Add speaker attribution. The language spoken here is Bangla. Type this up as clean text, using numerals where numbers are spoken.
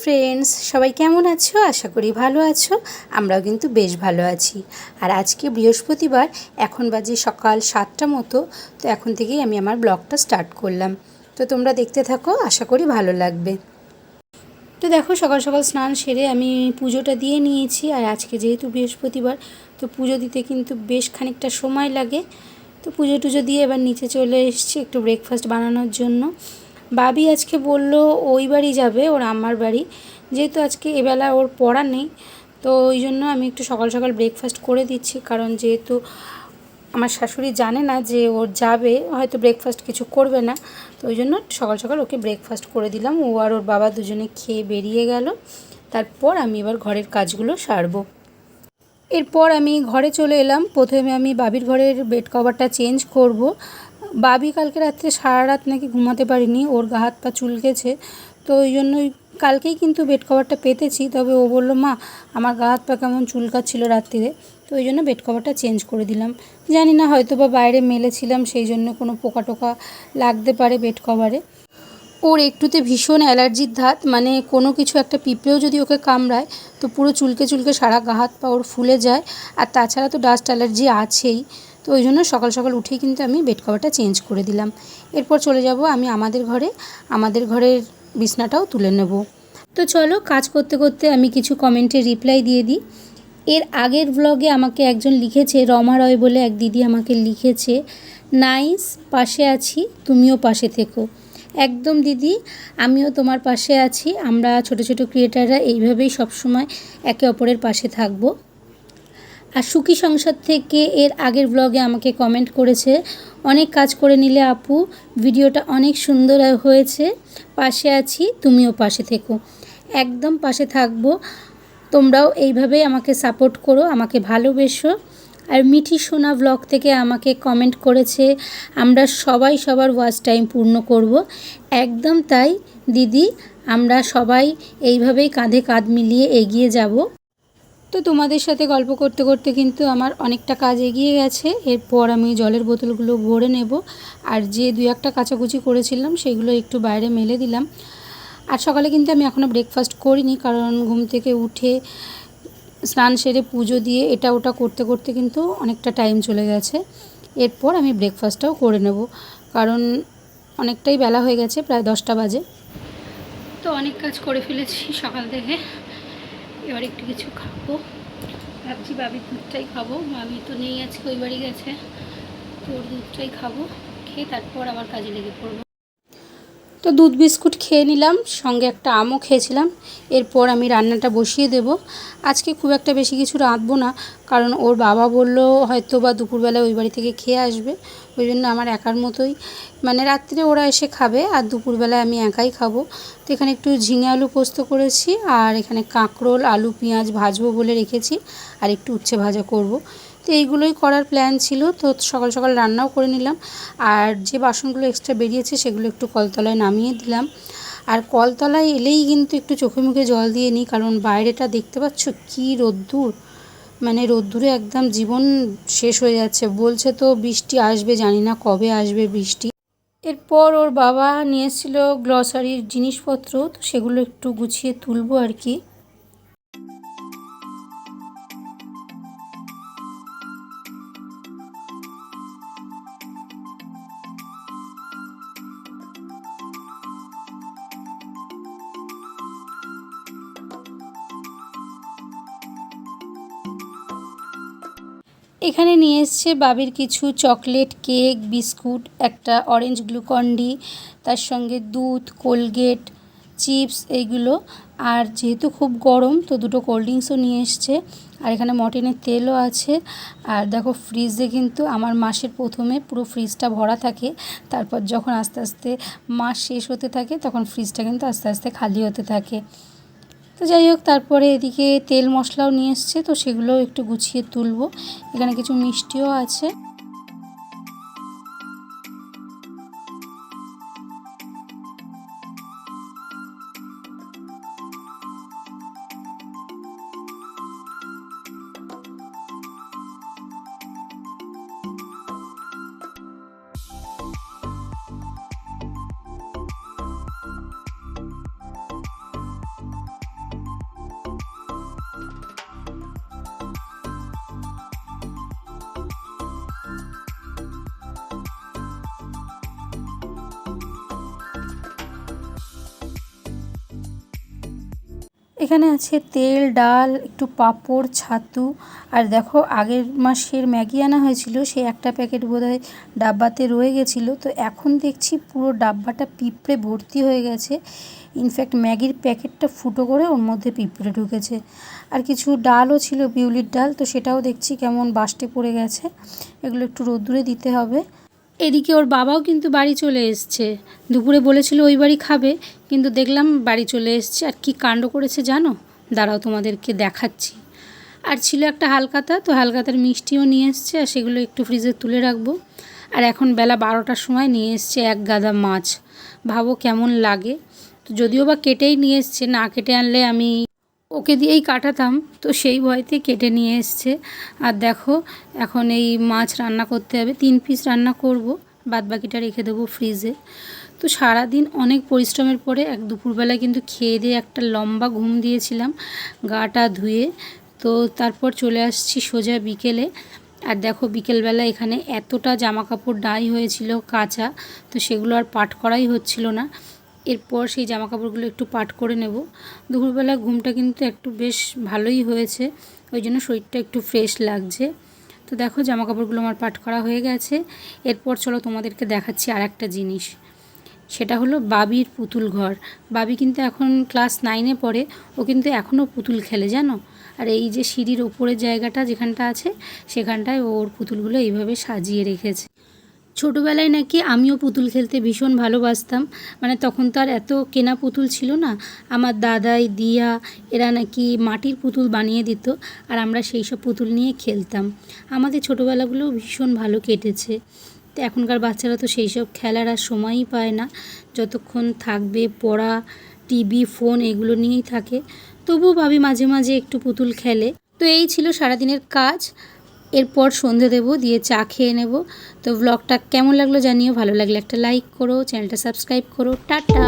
Speaker 1: ফ্রেন্ডস, সবাই কেমন আছো? আশা করি ভালো আছো। আমরাও কিন্তু বেশ ভালো আছি। আর আজকে বৃহস্পতিবার, এখন বাজে সকাল 7টা মতো। তো এখন থেকেই আমি আমার ব্লগটা স্টার্ট করলাম। তো তোমরা দেখতে থাকো, আশা করি ভালো লাগবে। তো দেখো, সকাল সকাল স্নান সেরে আমি পুজোটা দিয়ে নিয়েছি। আর আজকে যেহেতু বৃহস্পতিবার, তো পুজো দিতে কিন্তু বেশ খানিকটা সময় লাগে। তো পুজো টুজো দিয়ে এবার নিচে চলে এসেছি একটু ব্রেকফাস্ট বানানোর জন্য। বাবি আজকে বলল ওই বাড়ি যাবে, ওর আম্মার বাড়ি, যেহেতু আজকে এবেলা ওর পড়া নেই। তো ওই জন্য আমি একটু সকাল সকাল ব্রেকফাস্ট করে দিচ্ছি, কারণ যেহেতু আমার শাশুড়ি জানে না যে ওর যাবে, হয়তো ব্রেকফাস্ট কিছু করবে না। তো ওই জন্য সকাল সকাল ওকে ব্রেকফাস্ট করে দিলাম। ও আর ওর বাবা দুজনে খেয়ে বেরিয়ে গেল। তারপর আমি এবার ঘরের কাজগুলো সারবো। এরপর আমি ঘরে চলে এলাম। প্রথমে আমি বাবির ঘরের বেড কভারটা চেঞ্জ করব। বাবি কালকে রাত্রে সারা রাত নাকি ঘুমাতে পারিনি, ওর গা হাত পা চুলকেছে। তো ওই জন্যই কালকেই কিন্তু বেড কভারটা পেতেছি, তবে ও বলল মা আমার গা হাত পা কেমন চুলকাচ্ছিল রাত্রিরে। তো ওই জন্য বেড কভারটা চেঞ্জ করে দিলাম। জানি না, হয়তো বা বাইরে মেলেছিলাম, সেই জন্য কোনো পোকা টোকা লাগতে পারে বেড কভারে। ওর একটুতে ভীষণ অ্যালার্জির ধাত, মানে কোনো কিছু একটা পিঁপড়েও যদি ওকে কামড়ায় তো পুরো চুলকে চুলকে সারা গা হাত পা ওর ফুলে যায়। আর তাছাড়া তো ডাস্ট অ্যালার্জি আছেই। তো ওই জন্য সকাল সকাল উঠেই কিন্তু আমি বেড কভারটা চেঞ্জ করে দিলাম। এরপর চলে যাব আমি আমাদের ঘরে, আমাদের ঘরের বিছনাটাও তুলে নেব। তো চলো, কাজ করতে করতে আমি কিছু কমেন্টে রিপ্লাই দিয়ে দিই। এর আগের ব্লগে আমাকে একজন লিখেছে, রমা রয় বলে এক দিদি আমাকে লিখেছে, নাইস, পাশে আছি, তুমিও পাশে থেকো। একদম দিদি, আমিও তোমার পাশে আছি। আমরা ছোট ছোট ক্রিয়েটাররা এইভাবেই সবসময় একে অপরের পাশে থাকব। আর সুখী সংসার থেকে এর আগের ব্লগে আমাকে কমেন্ট করেছে, অনেক কাজ করে নিলে আপু, ভিডিওটা অনেক সুন্দর হয়েছে, পাশে আছি, তুমিও পাশে থেকো। একদম পাশে থাকবো। তোমরাও এইভাবেই আমাকে সাপোর্ট করো, আমাকে ভালোবেসো। আর মিঠি সোনা ব্লগ থেকে আমাকে কমেন্ট করেছে, আমরা সবাই সবার ওয়াচ টাইম পূর্ণ করব। একদম তাই দিদি, আমরা সবাই এইভাবেই কাঁধে কাঁধ মিলিয়ে এগিয়ে যাব। তো তোমাদের সাথে গল্প করতে করতে কিন্তু আমার অনেকটা কাজ এগিয়ে গেছে। এরপর আমি জলের বোতলগুলো ভরে নেব। আর যে দু একটা কাচাকুচি করেছিলাম সেগুলো একটু বাইরে মেলে দিলাম। আর সকালে কিন্তু আমি এখনও ব্রেকফাস্ট করিনি, কারণ ঘুম থেকে উঠে স্নান সেরে পুজো দিয়ে এটা ওটা করতে করতে কিন্তু অনেকটা টাইম চলে গেছে। এরপর আমি ব্রেকফাস্টটাও করে নেব, কারণ অনেকটাই বেলা হয়ে গেছে, প্রায় 10টা বাজে। তো অনেক কাজ করে ফেলেছি সকাল থেকে, এবার একটু কিছু খাবো। ভাবছি বাবির দুধটাই খাবো, বাবি তো নেই আজকে, ওই বাড়ি গেছে। তো ওর দুধটাই খাবো, খেয়ে তারপর আবার কাজে লেগে পড়বো। তো দুধ বিস্কুট খেয়ে নিলাম, সঙ্গে একটা আমও খেয়েছিলাম। এরপর আমি রান্নাটা বসিয়ে দেব। আজকে খুব একটা বেশি কিছু রাঁধবো না, কারণ ওর বাবা বলল হয়তো বা দুপুরবেলা ওই বাড়ি থেকে খেয়ে আসবে। ওই জন্য আমার একার মতোই, মানে রাত্রে ওরা এসে খাবে আর দুপুরবেলায় আমি একাই খাবো। তো এখানে একটু ঝিঙে আলু পোস্ত করেছি, আর এখানে কাঁকরোল আলু পেঁয়াজ ভাজবো বলে রেখেছি, আর একটু উচ্ছে ভাজা করব। তো এইগুলোই করার প্ল্যান ছিল। তো সকাল সকাল রান্নাও করে নিলাম। আর যে বাসনগুলো এক্সট্রা বেরিয়েছে সেগুলো একটু কলতলায় নামিয়ে দিলাম। আর কলতলায় এলেই কিন্তু একটু চোখে মুখে জল দিয়ে নিই, কারণ বাইরেটা দেখতে পাচ্ছ কী রোদ্দুর, মানে রোদ্দুরে একদম জীবন শেষ হয়ে যাচ্ছে। বলছে তো বৃষ্টি আসবে, জানি না কবে আসবে বৃষ্টি। এরপর ওর বাবা নিয়ে এসেছিলো গ্লসারির জিনিসপত্র, তো সেগুলো একটু গুছিয়ে তুলবো আর কি। এখানে নিয়ে এসছে বাবির কিছু চকলেট, কেক, বিস্কুট, একটা অরেঞ্জ গ্লুকন্ডি, তার সঙ্গে দুধ, কোলগেট, চিপস এইগুলো। আর যেহেতু খুব গরম তো দুটো কোল্ড ড্রিঙ্কসও নিয়ে এসছে। আর এখানে মর্টিনের তেলও আছে। আর দেখো ফ্রিজে কিন্তু আমার মাসের প্রথমে পুরো ফ্রিজটা ভরা থাকে, তারপর যখন আস্তে আস্তে মাস শেষ হতে থাকে তখন ফ্রিজটা কিন্তু আস্তে আস্তে খালি হতে থাকে। তো যাই হোক, তারপরে এদিকে তেল মশলাও নিয়ে এসছে, তো সেগুলোও একটু গুছিয়ে তুলবো। এখানে কিছু মিষ্টিও আছে। এখানে আছে তেল, ডাল, একটু পাঁপড়, ছাতু। আর দেখো আগের মাসের ম্যাগি আনা হয়েছিল, সেই একটা প্যাকেট বোধহয় ডাব্বাতে রয়ে গেছিলো। তো এখন দেখছি পুরো ডাব্বাটা পিঁপড়ে ভর্তি হয়ে গেছে। ইনফ্যাক্ট ম্যাগির প্যাকেটটা ফুটো করে ওর মধ্যে পিঁপড়ে ঢুকেছে। আর কিছু ডালও ছিল, বিউলির ডাল, তো সেটাও দেখছি কেমন বাস্টে পড়ে গেছে। এগুলো একটু রোদ্দুরে দিতে হবে। এদিকে ওর বাবাও কিন্তু বাড়ি চলে এসছে। দুপুরে বলেছিল ওই বাড়ি খাবে, কিন্তু দেখলাম বাড়ি চলে এসছে। আর কি কাণ্ড করেছে জানো, দাঁড়াও তোমাদেরকে দেখাচ্ছি। আর ছিল একটা হালকাতা, তো হালকাতার মিষ্টিও নিয়ে এসছে, আর সেগুলো একটু ফ্রিজে তুলে রাখবো। আর এখন বেলা 12টার সময় নিয়ে এসছে এক গাদা মাছ। ভাবো কেমন লাগে। তো যদিও বা কেটেই নিয়ে এসছে, না কেটে আনলে আমি ওকে দিয়েই কাটাতাম, তো সেই ভয়তে কেটে নিয়ে এসছে। আর দেখো এখন এই মাছ রান্না করতে হবে, 3 পিস রান্না করব, বাদবাকিটা রেখে দেবো ফ্রিজে। তো সারাদিন অনেক পরিশ্রমের পরে এক দুপুরবেলায় কিন্তু খেয়ে দিয়ে একটা লম্বা ঘুম দিয়েছিলাম গাটা ধুয়ে। তো তারপর চলে আসছি সোজা বিকেলে। আর দেখো বিকেলবেলা এখানে এতটা জামা কাপড় ডাই হয়েছিল কাঁচা, তো সেগুলো আর পাট করাই হচ্ছিল না। এরপর সেই জামা কাপড়গুলো একটু পাট করে নেব। দুপুরবেলা ঘুমটা কিন্তু একটু বেশ ভালোই হয়েছে, ওই জন্য শরীরটা একটু ফ্রেশ লাগছে। তো দেখো জামা কাপড়গুলো আমার পাট করা হয়ে গেছে। এরপর চলো তোমাদেরকে দেখাচ্ছি আর একটা জিনিস, সেটা হলো বাবির পুতুল ঘর। বাবি কিন্তু এখন ক্লাস 9-এ পড়ে, ও কিন্তু এখনও পুতুল খেলে জানো। আর এই যে সিঁড়ির ওপরের জায়গাটা যেখানটা আছে, সেখানটায় ওর পুতুলগুলো এইভাবে সাজিয়ে রেখেছে। ছোটোবেলায় নাকি আমিও পুতুল খেলতে ভীষণ ভালোবাসতাম, মানে তখন তো আর এত কেনা পুতুল ছিল না। আমার দাদাই, দিয়া এরা নাকি মাটির পুতুল বানিয়ে দিত, আর আমরা সেই সব পুতুল নিয়ে খেলতাম। আমাদের ছোটোবেলাগুলো ভীষণ ভালো কেটেছে। তো এখনকার বাচ্চারা তো সেই সব খেলার আর সময়ই পায় না, যতক্ষণ থাকবে পড়া, টিভি, ফোন এগুলো নিয়েই থাকে। তবুও ভাবি মাঝে মাঝে একটু পুতুল খেলে। তো এই ছিল সারাদিনের কাজ। এরপর সন্ধে দেবো, দিয়ে চা খেয়ে নেব। তো ব্লগটা কেমন লাগলো জানিও, ভালো লাগলে একটা লাইক করো, চ্যানেলটা সাবস্ক্রাইব করো। টাটা।